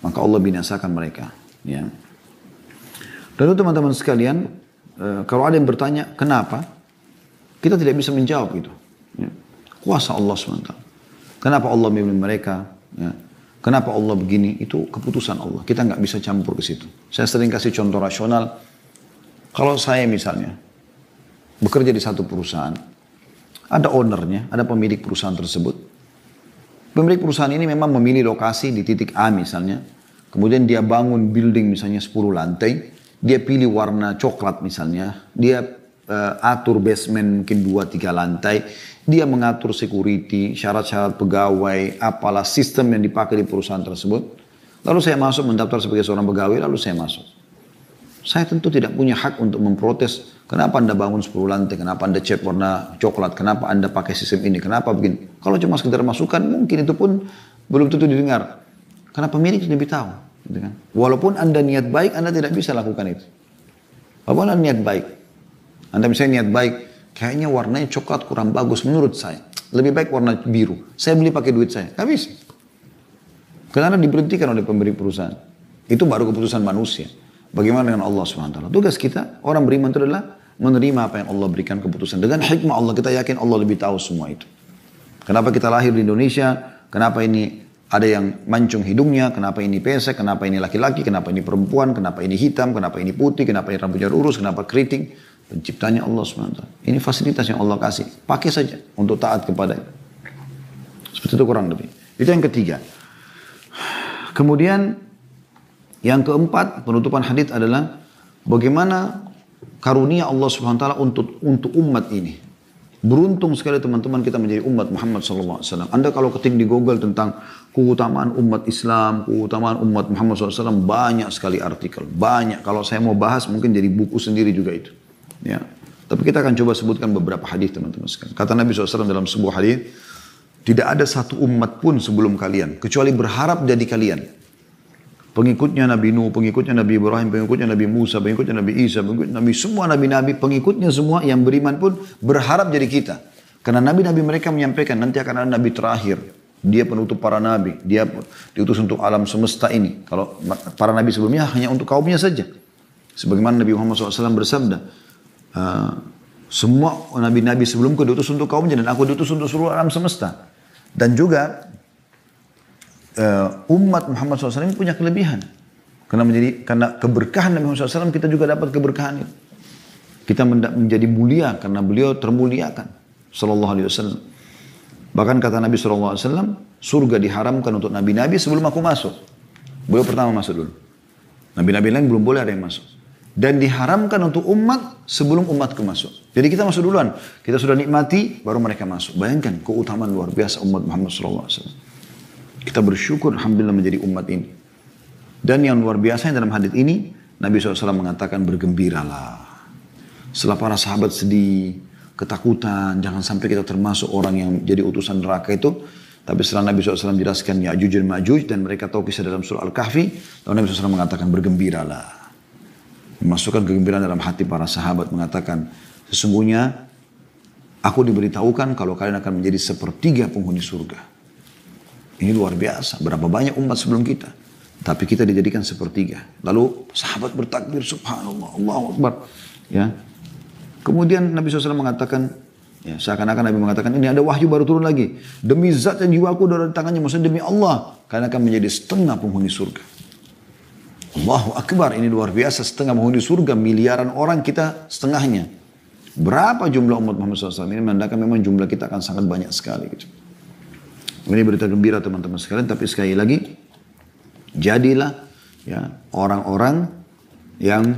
Maka Allah binasakan mereka. Ya. Lalu teman-teman sekalian, kalau ada yang bertanya, kenapa? Kita tidak bisa menjawab itu. Ya. Kuasa Allah SWT. Kenapa Allah memilih mereka? Ya. Kenapa Allah begini? Itu keputusan Allah. Kita nggak bisa campur ke situ. Saya sering kasih contoh rasional. Kalau saya misalnya bekerja di satu perusahaan, ada ownernya, ada pemilik perusahaan tersebut. Pemilik perusahaan ini memang memilih lokasi di titik A misalnya. Kemudian dia bangun building misalnya 10 lantai. Dia pilih warna coklat misalnya. Dia atur basement mungkin 2-3 lantai. Dia mengatur security, syarat-syarat pegawai, apalah sistem yang dipakai di perusahaan tersebut. Lalu saya masuk mendaftar sebagai seorang pegawai, lalu saya masuk. Saya tentu tidak punya hak untuk memprotes. Kenapa Anda bangun 10 lantai? Kenapa Anda cat warna coklat? Kenapa Anda pakai sistem ini? Kenapa begini? Kalau cuma sekedar masukan, mungkin itu pun belum tentu didengar. Karena pemilik itu lebih tahu. Gitu kan? Walaupun Anda niat baik, Anda tidak bisa lakukan itu. Walaupun Anda niat baik. Anda misalnya niat baik, kayaknya warnanya coklat kurang bagus menurut saya. Lebih baik warna biru. Saya beli pakai duit saya. Nggak bisa. Karena diberhentikan oleh pemilik perusahaan. Itu baru keputusan manusia. Bagaimana dengan Allah SWT? Tugas kita, orang beriman itu adalah menerima apa yang Allah berikan keputusan. Dengan hikmah Allah, kita yakin Allah lebih tahu semua itu. Kenapa kita lahir di Indonesia? Kenapa ini ada yang mancung hidungnya? Kenapa ini pesek? Kenapa ini laki-laki? Kenapa ini perempuan? Kenapa ini hitam? Kenapa ini putih? Kenapa ini rambutnya lurus? Kenapa keriting? Penciptanya Allah SWT. Ini fasilitas yang Allah kasih. Pakai saja untuk taat kepada. Seperti itu kurang lebih. Itu yang ketiga. Kemudian yang keempat, penutupan hadits adalah bagaimana karunia Allah Subhanahu wa taala untuk umat ini. Beruntung sekali teman-teman kita menjadi umat Muhammad sallallahu alaihi wasallam. Anda kalau ketik di Google tentang keutamaan umat Islam, keutamaan umat Muhammad sallallahu alaihi wasallam, banyak sekali artikel, banyak. Kalau saya mau bahas mungkin jadi buku sendiri juga itu. Ya. Tapi kita akan coba sebutkan beberapa hadis teman-teman sekalian. Kata Nabi SAW dalam sebuah hadis, tidak ada satu umat pun sebelum kalian kecuali berharap jadi kalian. Pengikutnya Nabi Nuh, pengikutnya Nabi Ibrahim, pengikutnya Nabi Musa, pengikutnya Nabi Isa, pengikutnya Nabi, semua Nabi-Nabi, pengikutnya semua yang beriman pun berharap jadi kita. Karena Nabi-Nabi mereka menyampaikan nanti akan ada Nabi terakhir Dia penutup para nabi. Dia diutus untuk alam semesta ini. Kalau para nabi sebelumnya hanya untuk kaumnya saja. Sebagaimana Nabi Muhammad SAW bersabda, semua nabi-nabi sebelumku diutus untuk kaumnya dan aku diutus untuk seluruh alam semesta. Dan juga umat Muhammad SAW ini punya kelebihan. Karena keberkahan Nabi Muhammad SAW kita juga dapat keberkahan itu. Kita menjadi mulia karena beliau termuliakan. Sallallahu alaihi wasallam. Bahkan kata Nabi SAW, surga diharamkan untuk nabi-nabi sebelum aku masuk. Beliau pertama masuk dulu. Nabi-nabi lain belum boleh ada yang masuk. Dan diharamkan untuk umat sebelum umatku masuk. Jadi kita masuk duluan. Kita sudah nikmati, baru mereka masuk. Bayangkan keutamaan luar biasa umat Muhammad SAW. Kita bersyukur alhamdulillah menjadi umat ini. Dan yang luar biasa dalam hadits ini, Nabi SAW mengatakan bergembiralah. Setelah para sahabat sedih, ketakutan, jangan sampai kita termasuk orang yang jadi utusan neraka itu. Tapi setelah Nabi SAW jelaskan Ya'juj dan Ma'juj dan mereka tahu kisah dalam surah Al-Kahfi, lalu Nabi SAW mengatakan bergembiralah. Memasukkan kegembiraan dalam hati para sahabat mengatakan, sesungguhnya aku diberitahukan kalau kalian akan menjadi sepertiga penghuni surga. Ini luar biasa, berapa banyak umat sebelum kita. Tapi kita dijadikan sepertiga. Lalu sahabat bertakbir, subhanallah, Allahu Akbar. Ya. Kemudian Nabi SAW mengatakan, ya, seakan-akan Nabi mengatakan, ini ada wahyu baru turun lagi. Demi zat yang jiwaku ada di tangannya, maksudnya demi Allah. Kalian akan menjadi setengah penghuni surga. Allahu Akbar, ini luar biasa, setengah penghuni surga, miliaran orang kita setengahnya. Berapa jumlah umat Muhammad SAW? Ini menandakan memang jumlah kita akan sangat banyak sekali. Gitu. Ini berita gembira teman-teman sekalian, tapi sekali lagi, jadilah ya orang-orang yang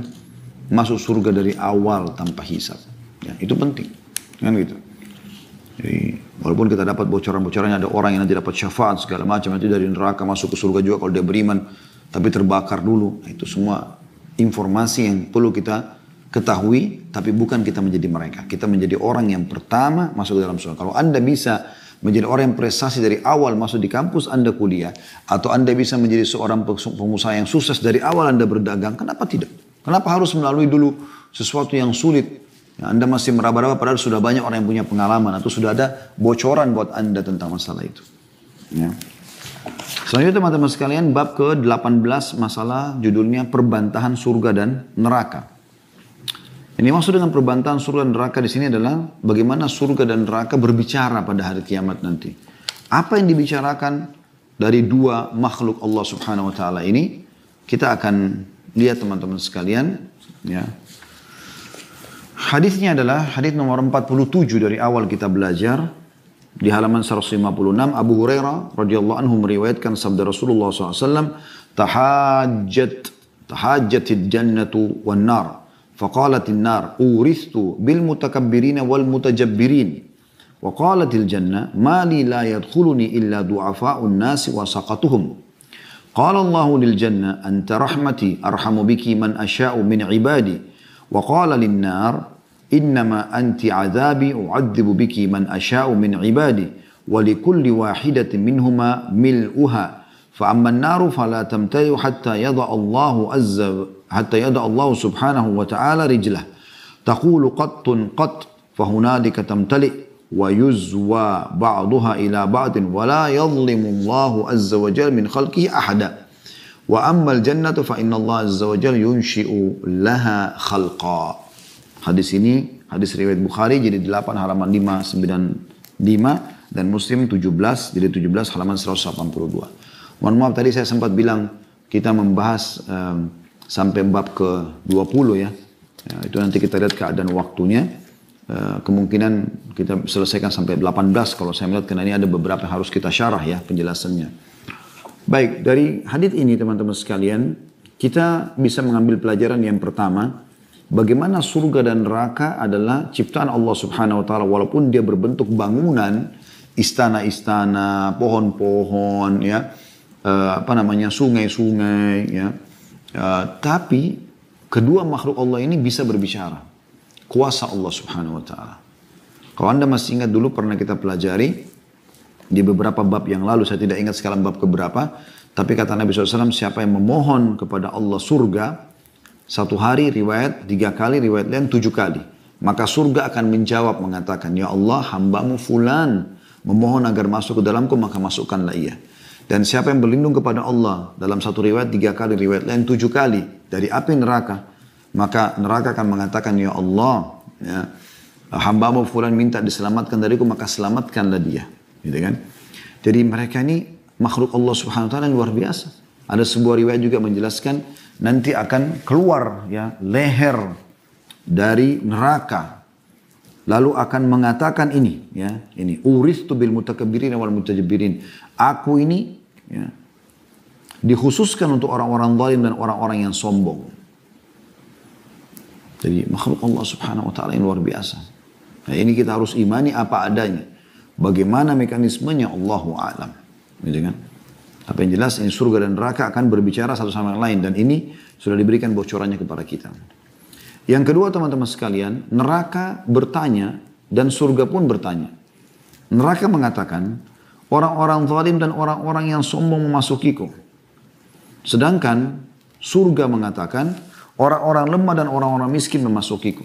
masuk surga dari awal tanpa hisab. Ya, itu penting. Kan gitu. Jadi, walaupun kita dapat bocoran-bocorannya, ada orang yang nanti dapat syafaat segala macam, nanti dari neraka masuk ke surga juga kalau dia beriman, tapi terbakar dulu. Itu semua informasi yang perlu kita ketahui, tapi bukan kita menjadi mereka. Kita menjadi orang yang pertama masuk ke dalam surga. Kalau Anda bisa menjadi orang yang prestasi dari awal masuk di kampus Anda kuliah, atau Anda bisa menjadi seorang pengusaha yang sukses dari awal Anda berdagang, kenapa tidak? Kenapa harus melalui dulu sesuatu yang sulit? Ya, Anda masih meraba-raba padahal sudah banyak orang yang punya pengalaman, atau sudah ada bocoran buat Anda tentang masalah itu. Ya. Selanjutnya teman-teman sekalian, bab ke-18 masalah judulnya perbantahan surga dan neraka. Ini maksud dengan perbantahan surga dan neraka di sini adalah bagaimana surga dan neraka berbicara pada hari kiamat nanti. Apa yang dibicarakan dari dua makhluk Allah Subhanahu wa taala ini, kita akan lihat teman-teman sekalian, ya. Hadisnya adalah hadis nomor 47 dari awal kita belajar. Di halaman 156, Abu Hurairah radhiyallahu anhu meriwayatkan sabda Rasulullah SAW, tahajjatil jannatu wan nar, faqalatil nar, urithtu bil mutakabbirin wal mutajabbirin, wa qalatil jannah, ma li la yadkhuluni illa du'afa'un nasi wa saqatuhum. Qala Allahu lil jannah, anta rahmati arhamu biki man asya'u min ibadi, wa qala lin nar, إنما أنت عذابي أعذب بك من أشاء من عبادي ولكل واحدة منهما ملؤها فأما النار فلا تمتلئ حتى يضع الله سبحانه وتعالى رجله تقول قط فهنالك تمتلئ ويزوى بعضها إلى بعض ولا يظلم الله عز وجل من خلقه أحدا وأما الجنة فإن الله عز وجل ينشئ لها خلقا. Hadis ini, hadis riwayat Bukhari jadi 8 halaman 595 dan Muslim 17 jadi 17 halaman 182. Mohon maaf tadi saya sempat bilang kita membahas sampai bab ke-20 ya. Itu nanti kita lihat keadaan waktunya. Kemungkinan kita selesaikan sampai 18 kalau saya melihat karena ini ada beberapa yang harus kita syarah ya penjelasannya. Baik, dari hadis ini teman-teman sekalian, kita bisa mengambil pelajaran yang pertama. Bagaimana surga dan neraka adalah ciptaan Allah Subhanahu wa taala walaupun dia berbentuk bangunan, istana-istana, pohon-pohon ya, sungai-sungai ya. Tapi kedua makhluk Allah ini bisa berbicara. Kuasa Allah Subhanahu wa taala. Kalau Anda masih ingat dulu pernah kita pelajari di beberapa bab yang lalu, saya tidak ingat sekarang bab keberapa, tapi kata Nabi SAW, siapa yang memohon kepada Allah surga satu hari riwayat 3 kali, riwayat lain 7 kali. Maka surga akan menjawab mengatakan, ya Allah hambamu fulan memohon agar masuk ke dalamku, maka masukkanlah ia. Dan siapa yang berlindung kepada Allah, dalam satu riwayat 3 kali, riwayat lain 7 kali, dari api neraka, maka neraka akan mengatakan, ya Allah, ya, hambamu fulan minta diselamatkan dariku, maka selamatkanlah dia. Gitu kan? Jadi mereka ini makhluk Allah Subhanahu wa taala yang luar biasa. Ada sebuah riwayat juga menjelaskan nanti akan keluar ya leher dari neraka. Lalu akan mengatakan ini ya, ini uristu bil mutakabbirin wal mutajabbirin. Aku ini ya, dikhususkan untuk orang-orang zalim dan orang-orang yang sombong. Jadi makhluk Allah Subhanahu wa taala yang luar biasa. Nah, ini kita harus imani apa adanya. Bagaimana mekanismenya Allahu a'lam. Gitu kan? Tapi yang jelas ini surga dan neraka akan berbicara satu sama lain. Dan ini sudah diberikan bocorannya kepada kita. Yang kedua teman-teman sekalian, neraka bertanya dan surga pun bertanya. Neraka mengatakan, orang-orang zalim dan orang-orang yang sombong memasukiku. Sedangkan surga mengatakan, orang-orang lemah dan orang-orang miskin memasukiku.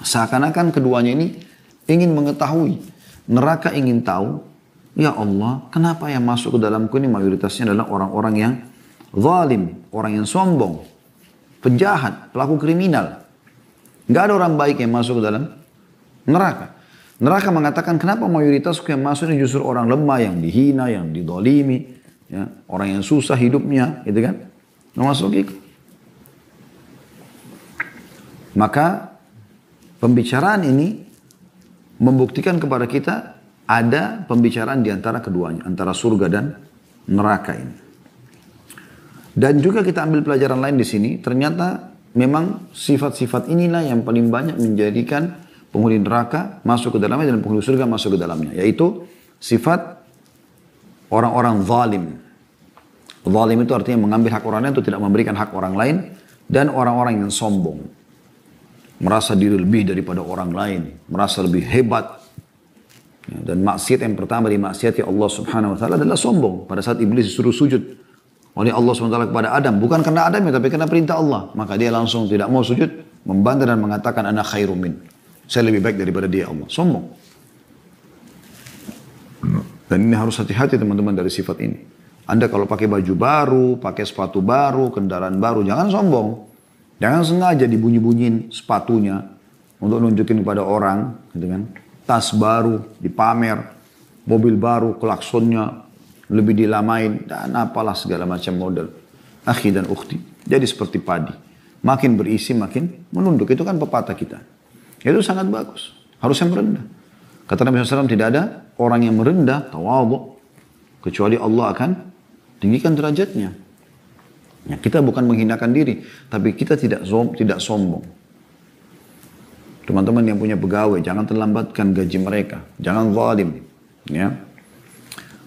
Seakan-akan keduanya ini ingin mengetahui. Neraka ingin tahu, ya Allah, kenapa yang masuk ke dalamku ini mayoritasnya adalah orang-orang yang zalim, orang yang sombong, penjahat, pelaku kriminal. Nggak ada orang baik yang masuk ke dalam neraka. Neraka mengatakan, kenapa mayoritasku yang masuk ini justru orang lemah, yang dihina, yang didolimi, ya, orang yang susah hidupnya, gitu kan? Memasukiku. Maka pembicaraan ini membuktikan kepada kita ada pembicaraan di antara keduanya, antara surga dan neraka ini. Dan juga kita ambil pelajaran lain di sini, ternyata memang sifat-sifat inilah yang paling banyak menjadikan penghuni neraka masuk ke dalamnya dan penghuni surga masuk ke dalamnya, yaitu sifat orang-orang zalim. Zalim itu artinya mengambil hak orang lain atau tidak memberikan hak orang lain, dan orang-orang yang sombong. Merasa diri lebih daripada orang lain, merasa lebih hebat. Dan maksiat yang pertama di maksiat Allah Subhanahu wa taala adalah sombong. Pada saat iblis disuruh sujud oleh Allah Subhanahu wa taala kepada Adam, bukan karena Adam ya, tapi karena perintah Allah, maka dia langsung tidak mau sujud, membantah dan mengatakan ana khairum min. Saya lebih baik daripada dia, Allah. Sombong. Dan ini harus hati-hati teman-teman dari sifat ini. Anda kalau pakai baju baru, pakai sepatu baru, kendaraan baru, jangan sombong. Jangan sengaja dibunyi-bunyiin sepatunya untuk nunjukin kepada orang, gitu kan? Tas baru dipamer, mobil baru, klaksonnya lebih dilamain, dan apalah segala macam model. Akhi dan ukhti, jadi seperti padi. Makin berisi, makin menunduk. Itu kan pepatah kita. Itu sangat bagus. Harusnya merendah. Kata Nabi SAW, tidak ada orang yang merendah, tawadhu, kecuali Allah akan tinggikan derajatnya. Ya, kita bukan menghinakan diri, tapi kita tidak sombong. Teman-teman yang punya pegawai, jangan terlambatkan gaji mereka. Jangan zalim. Ya.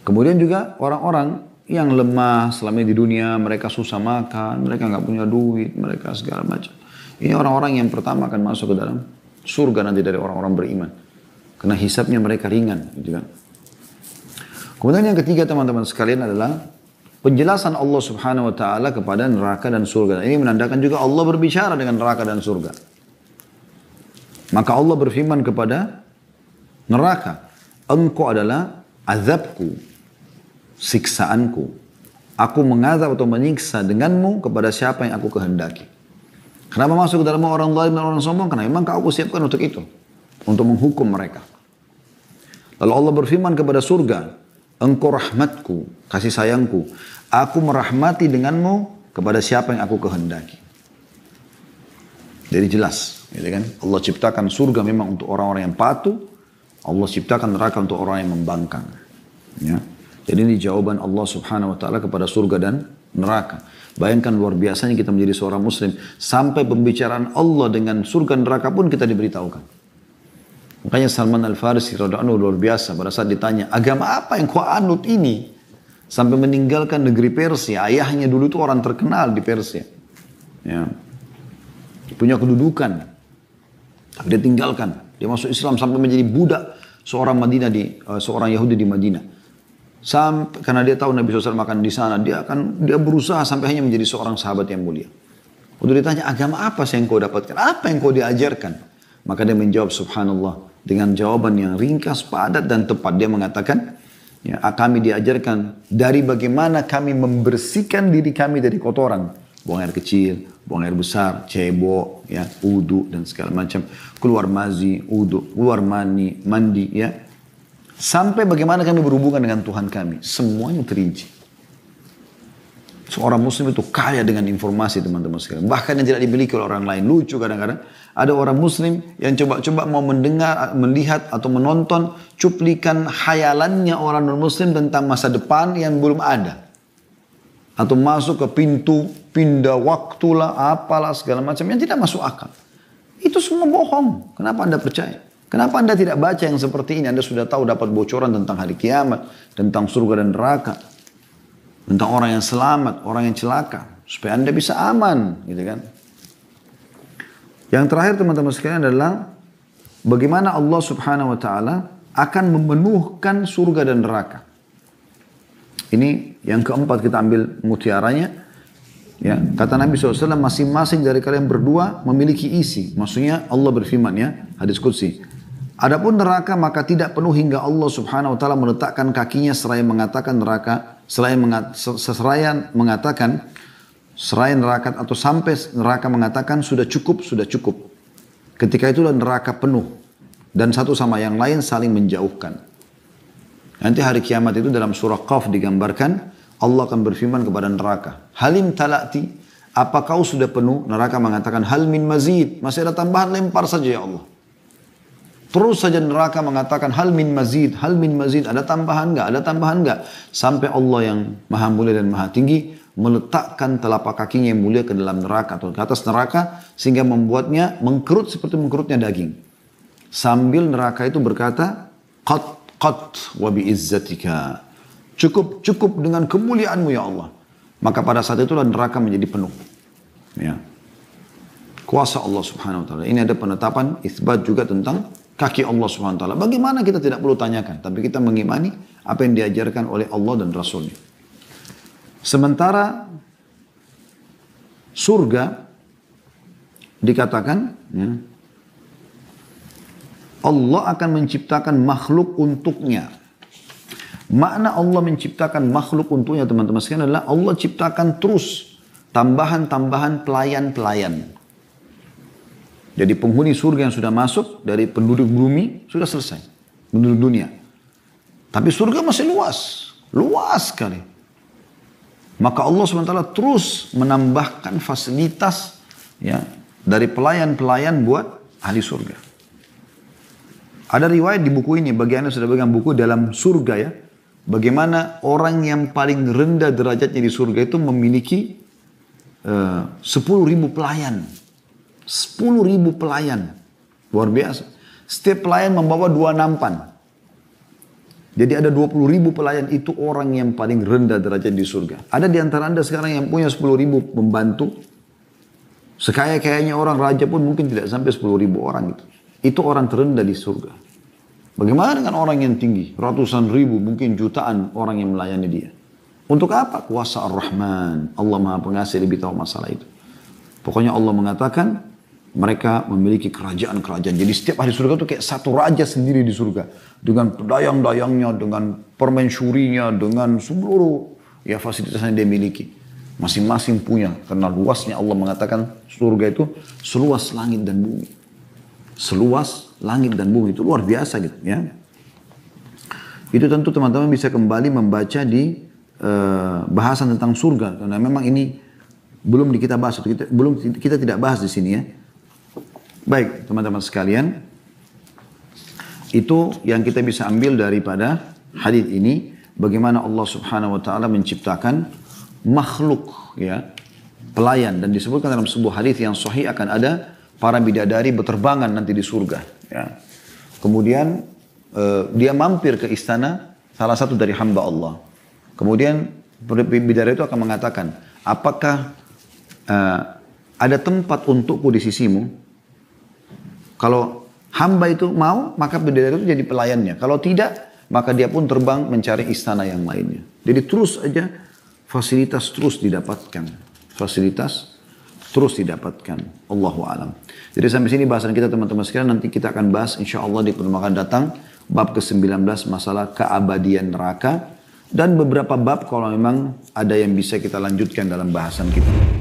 Kemudian juga orang-orang yang lemah selama ini di dunia, mereka susah makan, mereka nggak punya duit, mereka segala macam. Ini orang-orang yang pertama akan masuk ke dalam surga nanti dari orang-orang beriman. Karena hisabnya mereka ringan. Gitu kan. Kemudian yang ketiga teman-teman sekalian adalah penjelasan Allah Subhanahu wa taala kepada neraka dan surga. Ini menandakan juga Allah berbicara dengan neraka dan surga. Maka Allah berfirman kepada neraka, engkau adalah azabku, siksaanku. Aku mengazab atau menyiksa denganmu kepada siapa yang aku kehendaki. Kenapa masuk ke dalam orang zalim dan orang sombong? Karena memang aku siapkan untuk itu. Untuk menghukum mereka. Lalu Allah berfirman kepada surga, engkau rahmatku, kasih sayangku. Aku merahmati denganmu kepada siapa yang aku kehendaki. Jadi jelas. Gitu kan? Allah ciptakan surga memang untuk orang-orang yang patuh. Allah ciptakan neraka untuk orang yang membangkang. Ya. Jadi ini jawaban Allah Subhanahu wa taala kepada surga dan neraka. Bayangkan luar biasanya kita menjadi seorang muslim. Sampai pembicaraan Allah dengan surga dan neraka pun kita diberitahukan. Makanya Salman Al-Farisi radhiyallahu anhu luar biasa. Pada saat ditanya, agama apa yang kau anut ini? Sampai meninggalkan negeri Persia. Ayahnya dulu itu orang terkenal di Persia. Ya. Punya kedudukan. Tapi dia tinggalkan. Dia masuk Islam sampai menjadi budak seorang Yahudi di Madinah. Sampai, karena dia tahu Nabi SAW makan di sana, dia berusaha sampai hanya menjadi seorang sahabat yang mulia. Waktu ditanya, agama apa sih yang kau dapatkan? Apa yang kau diajarkan? Maka dia menjawab, subhanallah, dengan jawaban yang ringkas, padat dan tepat. Dia mengatakan, ya, kami diajarkan dari bagaimana kami membersihkan diri kami dari kotoran. Buang air kecil, buang air besar, cebok, ya, wudu dan segala macam. Keluar mazi, wudu, keluar mandi, ya. Sampai bagaimana kami berhubungan dengan Tuhan kami. Semuanya terinci. Seorang muslim itu kaya dengan informasi, teman-teman sekalian. Bahkan yang tidak dimiliki oleh orang lain. Lucu kadang-kadang. Ada orang muslim yang coba-coba mau mendengar, melihat atau menonton cuplikan khayalannya orang non-muslim tentang masa depan yang belum ada. Atau masuk ke pintu, pindah waktulah, apalah segala macam yang tidak masuk akal. Itu semua bohong. Kenapa Anda percaya? Kenapa Anda tidak baca yang seperti ini? Anda sudah tahu dapat bocoran tentang hari kiamat, tentang surga dan neraka. Tentang orang yang selamat, orang yang celaka. Supaya Anda bisa aman. Gitu kan. Yang terakhir teman-teman sekalian adalah bagaimana Allah subhanahu wa ta'ala akan memenuhkan surga dan neraka. Ini yang keempat kita ambil mutiaranya. Ya, kata Nabi SAW, masing-masing dari kalian berdua memiliki isi. Maksudnya Allah berfirman, ya, hadis qudsi. Adapun neraka maka tidak penuh hingga Allah subhanahu wa ta'ala meletakkan kakinya seraya mengatakan neraka. Seraya neraka atau sampai neraka mengatakan sudah cukup, sudah cukup. Ketika itulah neraka penuh. Dan satu sama yang lain saling menjauhkan. Nanti hari kiamat itu dalam surah Qaf digambarkan. Allah akan berfirman kepada neraka. Halim talati, apa kau sudah penuh? Neraka mengatakan hal min mazid. Masih ada tambahan, lempar saja ya Allah. Terus saja neraka mengatakan hal min mazid, hal min mazid. Ada tambahan enggak? Ada tambahan enggak? Sampai Allah yang maha mulia dan maha tinggi meletakkan telapak kakinya yang mulia ke dalam neraka atau ke atas neraka sehingga membuatnya mengkerut seperti mengkerutnya daging. Sambil neraka itu berkata, qat wa bi izzatika. Cukup, cukup dengan kemuliaanmu ya Allah. Maka pada saat itulah neraka menjadi penuh. Ya. Kuasa Allah subhanahu wa ta'ala. Ini ada penetapan, itsbat juga tentang kaki Allah subhanahu wa ta'ala. Bagaimana kita tidak perlu tanyakan. Tapi kita mengimani apa yang diajarkan oleh Allah dan Rasulnya. Sementara surga dikatakan, ya, Allah akan menciptakan makhluk untuknya. Makna Allah menciptakan makhluk untuknya teman-teman sekalian adalah Allah ciptakan terus tambahan-tambahan pelayan-pelayan. Jadi penghuni surga yang sudah masuk dari penduduk bumi sudah selesai. Penduduk dunia. Tapi surga masih luas. Luas sekali. Maka Allah SWT terus menambahkan fasilitas, ya, dari pelayan-pelayan buat ahli surga. Ada riwayat di buku ini, bagi anda sudah pegang buku dalam surga, ya. Bagaimana orang yang paling rendah derajatnya di surga itu memiliki 10.000 pelayan. 10.000 pelayan. Luar biasa. Setiap pelayan membawa 2 nampan. Jadi ada 20.000 pelayan, itu orang yang paling rendah derajat di surga. Ada di antara anda sekarang yang punya 10.000 pembantu. Sekaya-kayanya orang raja pun mungkin tidak sampai 10.000 orang gitu. Itu orang terendah di surga. Bagaimana dengan orang yang tinggi? Ratusan ribu, mungkin jutaan orang yang melayani dia. Untuk apa? Kuasa Ar-Rahman. Allah Maha Pengasih lebih tahu masalah itu. Pokoknya Allah mengatakan mereka memiliki kerajaan-kerajaan. Jadi setiap ahli surga itu kayak satu raja sendiri di surga. Dengan dayang-dayangnya, dengan permaisurinya, dengan seluruh ya fasilitas yang dia miliki. Masing-masing punya. Karena luasnya Allah mengatakan surga itu seluas langit dan bumi. Seluas langit dan bumi. Itu luar biasa gitu ya. Itu tentu teman-teman bisa kembali membaca di bahasan tentang surga. Karena memang ini belum kita bahas. Kita tidak bahas di sini ya. Baik teman-teman sekalian. Itu yang kita bisa ambil daripada hadis ini. Bagaimana Allah subhanahu wa ta'ala menciptakan makhluk ya, pelayan. Dan disebutkan dalam sebuah hadis yang sahih akan ada para bidadari berterbangan nanti di surga. Ya. Kemudian dia mampir ke istana salah satu dari hamba Allah. Kemudian bidadari itu akan mengatakan, apakah ada tempat untukku di sisimu? Kalau hamba itu mau, maka bidadari itu jadi pelayannya. Kalau tidak, maka dia pun terbang mencari istana yang lainnya. Jadi terus aja fasilitas terus didapatkan. Fasilitas terus didapatkan. Allahu a'lam. Jadi sampai sini bahasan kita teman-teman sekalian. Nanti kita akan bahas insya Allah di pertemuan akan datang bab ke-19 masalah keabadian neraka dan beberapa bab kalau memang ada yang bisa kita lanjutkan dalam bahasan kita.